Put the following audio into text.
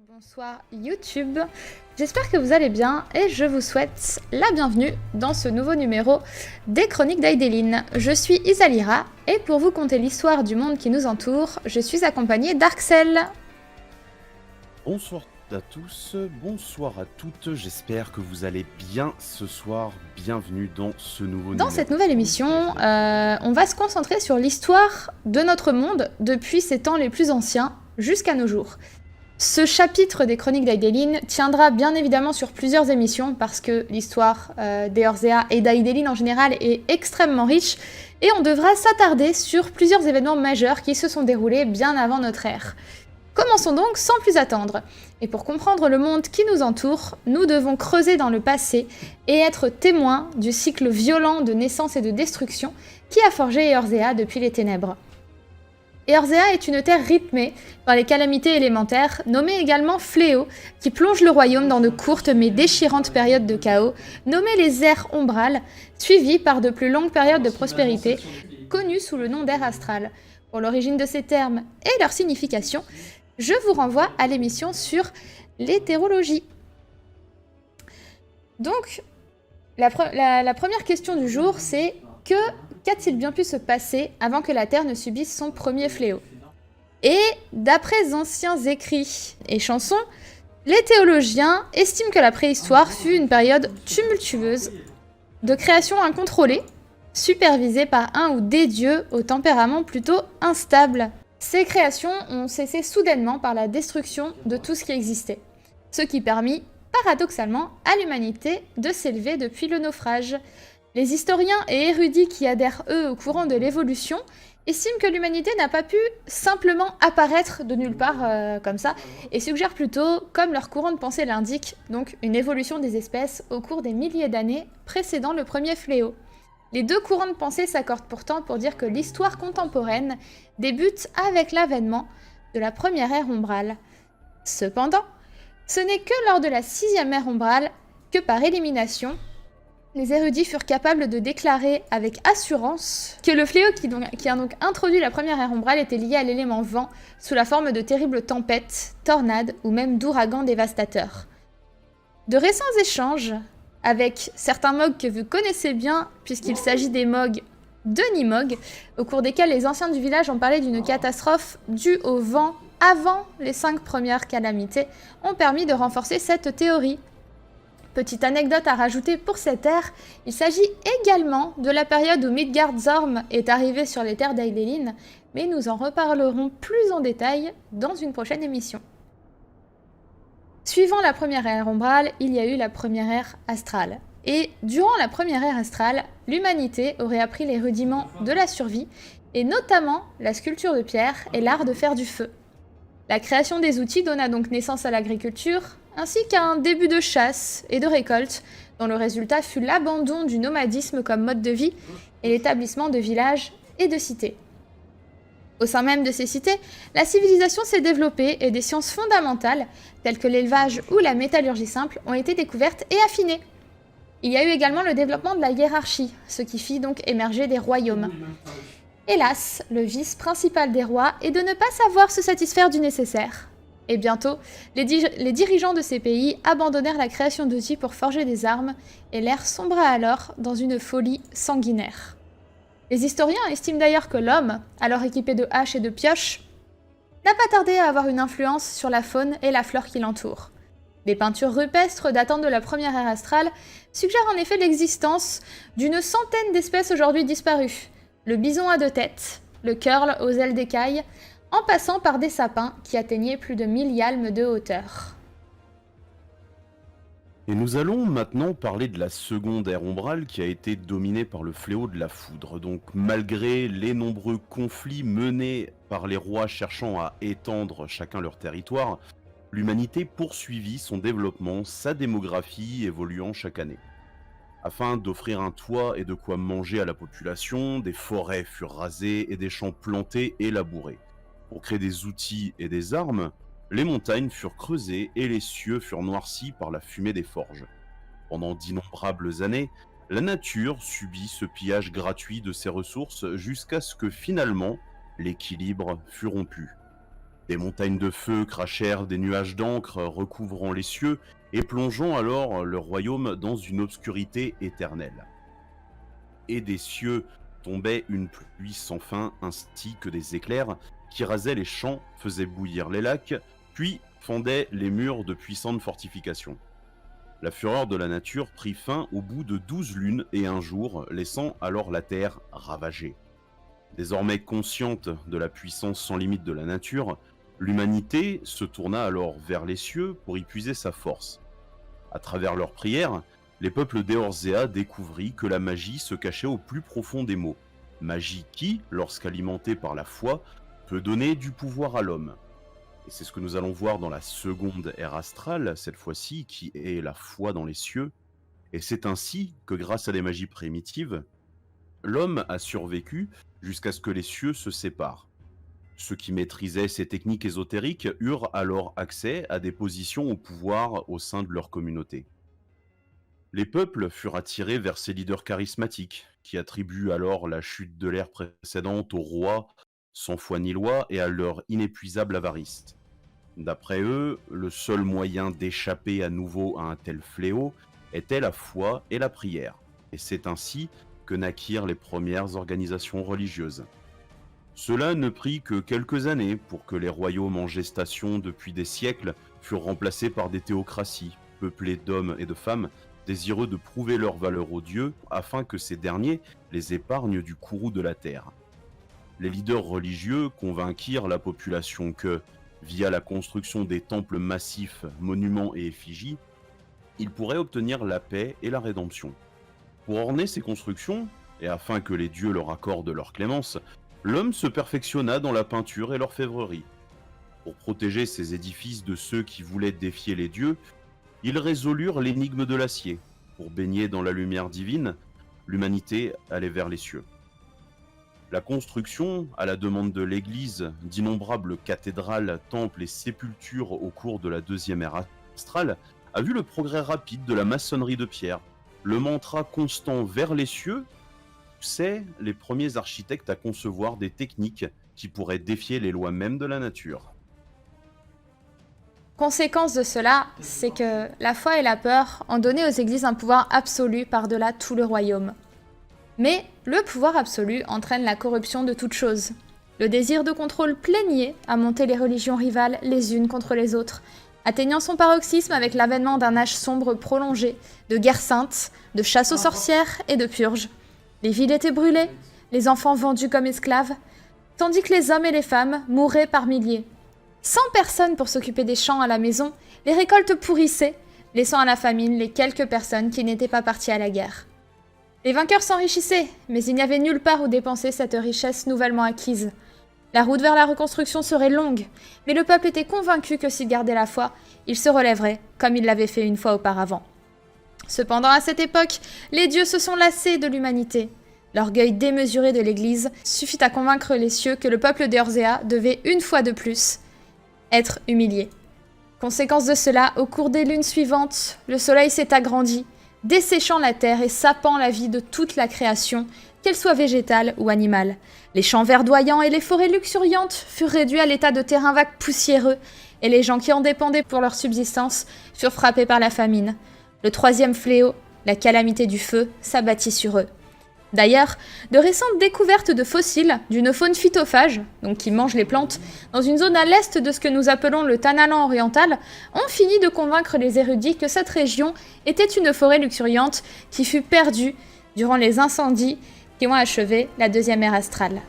Bonsoir YouTube, j'espère que vous allez bien et je vous souhaite la bienvenue dans ce nouveau numéro des Chroniques d'Aideline. Je suis Isalira et pour vous conter l'histoire du monde qui nous entoure, je suis accompagnée d'Arxel. Bonsoir à tous, bonsoir à toutes, j'espère que vous allez bien ce soir, bienvenue dans ce nouveau numéro. Dans cette nouvelle émission, on va se concentrer sur l'histoire de notre monde depuis ses temps les plus anciens jusqu'à nos jours. Ce chapitre des Chroniques d'Aideline tiendra bien évidemment sur plusieurs émissions parce que l'histoire d'Eorzea et d'Aideline en général est extrêmement riche et on devra s'attarder sur plusieurs événements majeurs qui se sont déroulés bien avant notre ère. Commençons donc sans plus attendre. Et pour comprendre le monde qui nous entoure, nous devons creuser dans le passé et être témoins du cycle violent de naissance et de destruction qui a forgé Eorzea depuis les ténèbres. Eorzea est une terre rythmée par les calamités élémentaires, nommées également fléaux, qui plongent le royaume dans de courtes mais déchirantes périodes de chaos, nommées les ères ombrales, suivies par de plus longues périodes de prospérité, connues sous le nom d'ère astrale. Pour l'origine de ces termes et leur signification, je vous renvoie à l'émission sur l'hétérologie. Donc, la première question du jour, c'est qu'a-t-il bien pu se passer avant que la Terre ne subisse son premier fléau? Et d'après anciens écrits et chansons, les théologiens estiment que la préhistoire fut une période tumultueuse, de création incontrôlée, supervisée par un ou des dieux au tempérament plutôt instable. Ces créations ont cessé soudainement par la destruction de tout ce qui existait, ce qui permit, paradoxalement, à l'humanité de s'élever depuis le naufrage. Les historiens et érudits qui adhèrent, eux, au courant de l'évolution, estiment que l'humanité n'a pas pu simplement apparaître de nulle part comme ça, et suggèrent plutôt, comme leur courant de pensée l'indique, donc une évolution des espèces au cours des milliers d'années précédant le premier fléau. Les deux courants de pensée s'accordent pourtant pour dire que l'histoire contemporaine débute avec l'avènement de la première ère ombrale. Cependant, ce n'est que lors de la 6e ère ombrale que par élimination, les érudits furent capables de déclarer avec assurance que le fléau qui a donc introduit la première ère ombrale était lié à l'élément vent sous la forme de terribles tempêtes, tornades ou même d'ouragans dévastateurs. De récents échanges avec certains Mogs que vous connaissez bien, puisqu'il s'agit des Mogs de Nimog, au cours desquels les anciens du village ont parlé d'une catastrophe due au vent avant les 5 premières calamités, ont permis de renforcer cette théorie. Petite anecdote à rajouter pour cette ère, il s'agit également de la période où Midgard-Zorm est arrivé sur les terres d'Aideline, mais nous en reparlerons plus en détail dans une prochaine émission. Suivant la première ère ombrale, il y a eu la première ère astrale. Et durant la première ère astrale, l'humanité aurait appris les rudiments de la survie, et notamment la sculpture de pierre et l'art de faire du feu. La création des outils donna donc naissance à l'agriculture, ainsi qu'à un début de chasse et de récolte, dont le résultat fut l'abandon du nomadisme comme mode de vie et l'établissement de villages et de cités. Au sein même de ces cités, la civilisation s'est développée et des sciences fondamentales, telles que l'élevage ou la métallurgie simple, ont été découvertes et affinées. Il y a eu également le développement de la hiérarchie, ce qui fit donc émerger des royaumes. Hélas, le vice principal des rois est de ne pas savoir se satisfaire du nécessaire. Et bientôt, les dirigeants de ces pays abandonnèrent la création d'outils pour forger des armes, et l'ère sombra alors dans une folie sanguinaire. Les historiens estiment d'ailleurs que l'homme, alors équipé de haches et de pioches, n'a pas tardé à avoir une influence sur la faune et la flore qui l'entourent. Les peintures rupestres datant de la première ère astrale suggèrent en effet l'existence d'une centaine d'espèces aujourd'hui disparues. Le bison à 2 têtes, le curl aux ailes d'écaille, en passant par des sapins qui atteignaient plus de 1000 yalmes de hauteur. Et nous allons maintenant parler de la seconde ère ombrale qui a été dominée par le fléau de la foudre. Donc malgré les nombreux conflits menés par les rois cherchant à étendre chacun leur territoire, l'humanité poursuivit son développement, sa démographie évoluant chaque année. Afin d'offrir un toit et de quoi manger à la population, des forêts furent rasées et des champs plantés et labourés. Pour créer des outils et des armes, les montagnes furent creusées et les cieux furent noircis par la fumée des forges. Pendant d'innombrables années, la nature subit ce pillage gratuit de ses ressources jusqu'à ce que finalement, l'équilibre fut rompu. Des montagnes de feu crachèrent des nuages d'encre recouvrant les cieux et plongeant alors le royaume dans une obscurité éternelle. Et des cieux tombait une pluie sans fin ainsi que des éclairs qui rasaient les champs, faisaient bouillir les lacs, puis fendaient les murs de puissantes fortifications. La fureur de la nature prit fin au bout de 12 lunes et un jour, laissant alors la terre ravagée. Désormais consciente de la puissance sans limite de la nature, l'humanité se tourna alors vers les cieux pour y puiser sa force. À travers leurs prières, les peuples d'Eorzea découvrirent que la magie se cachait au plus profond des maux. Magie qui, lorsqu'alimentée par la foi, peut donner du pouvoir à l'homme. Et c'est ce que nous allons voir dans la seconde ère astrale, cette fois-ci, qui est la foi dans les cieux. Et c'est ainsi que, grâce à des magies primitives, l'homme a survécu jusqu'à ce que les cieux se séparent. Ceux qui maîtrisaient ces techniques ésotériques eurent alors accès à des positions au pouvoir au sein de leur communauté. Les peuples furent attirés vers ces leaders charismatiques, qui attribuent alors la chute de l'ère précédente aux rois, sans foi ni loi, et à leur inépuisable avarice. D'après eux, le seul moyen d'échapper à nouveau à un tel fléau était la foi et la prière, et c'est ainsi que naquirent les premières organisations religieuses. Cela ne prit que quelques années pour que les royaumes en gestation depuis des siècles furent remplacés par des théocraties, peuplées d'hommes et de femmes, désireux de prouver leur valeur aux dieux afin que ces derniers les épargnent du courroux de la terre. Les leaders religieux convainquirent la population que, via la construction des temples massifs, monuments et effigies, ils pourraient obtenir la paix et la rédemption. Pour orner ces constructions, et afin que les dieux leur accordent leur clémence, l'homme se perfectionna dans la peinture et l'orfèvrerie. Pour protéger ces édifices de ceux qui voulaient défier les dieux, ils résolurent l'énigme de l'acier. Pour baigner dans la lumière divine, l'humanité allait vers les cieux. La construction, à la demande de l'Église, d'innombrables cathédrales, temples et sépultures au cours de la deuxième ère astrale, a vu le progrès rapide de la maçonnerie de pierre. Le mantra constant vers les cieux poussait les premiers architectes à concevoir des techniques qui pourraient défier les lois mêmes de la nature. Conséquence de cela, c'est que la foi et la peur ont donné aux églises un pouvoir absolu par-delà tout le royaume. Mais le pouvoir absolu entraîne la corruption de toute chose. Le désir de contrôle plaignait à monter les religions rivales les unes contre les autres, atteignant son paroxysme avec l'avènement d'un âge sombre prolongé, de guerres saintes, de chasse aux sorcières et de purges. Les villes étaient brûlées, les enfants vendus comme esclaves, tandis que les hommes et les femmes mouraient par milliers. Sans personne pour s'occuper des champs à la maison, les récoltes pourrissaient, laissant à la famine les quelques personnes qui n'étaient pas parties à la guerre. Les vainqueurs s'enrichissaient, mais il n'y avait nulle part où dépenser cette richesse nouvellement acquise. La route vers la reconstruction serait longue, mais le peuple était convaincu que s'il gardait la foi, il se relèverait, comme il l'avait fait une fois auparavant. Cependant, à cette époque, les dieux se sont lassés de l'humanité. L'orgueil démesuré de l'Église suffit à convaincre les cieux que le peuple d'Eorzea devait, une fois de plus, être humilié. Conséquence de cela, au cours des lunes suivantes, le soleil s'est agrandi, desséchant la terre et sapant la vie de toute la création, qu'elle soit végétale ou animale. Les champs verdoyants et les forêts luxuriantes furent réduits à l'état de terrain vague poussiéreux, et les gens qui en dépendaient pour leur subsistance furent frappés par la famine. Le troisième fléau, la calamité du feu, s'abattit sur eux. D'ailleurs, de récentes découvertes de fossiles d'une faune phytophage, donc qui mange les plantes, dans une zone à l'est de ce que nous appelons le Tanalan oriental, ont fini de convaincre les érudits que cette région était une forêt luxuriante qui fut perdue durant les incendies qui ont achevé la deuxième ère astrale.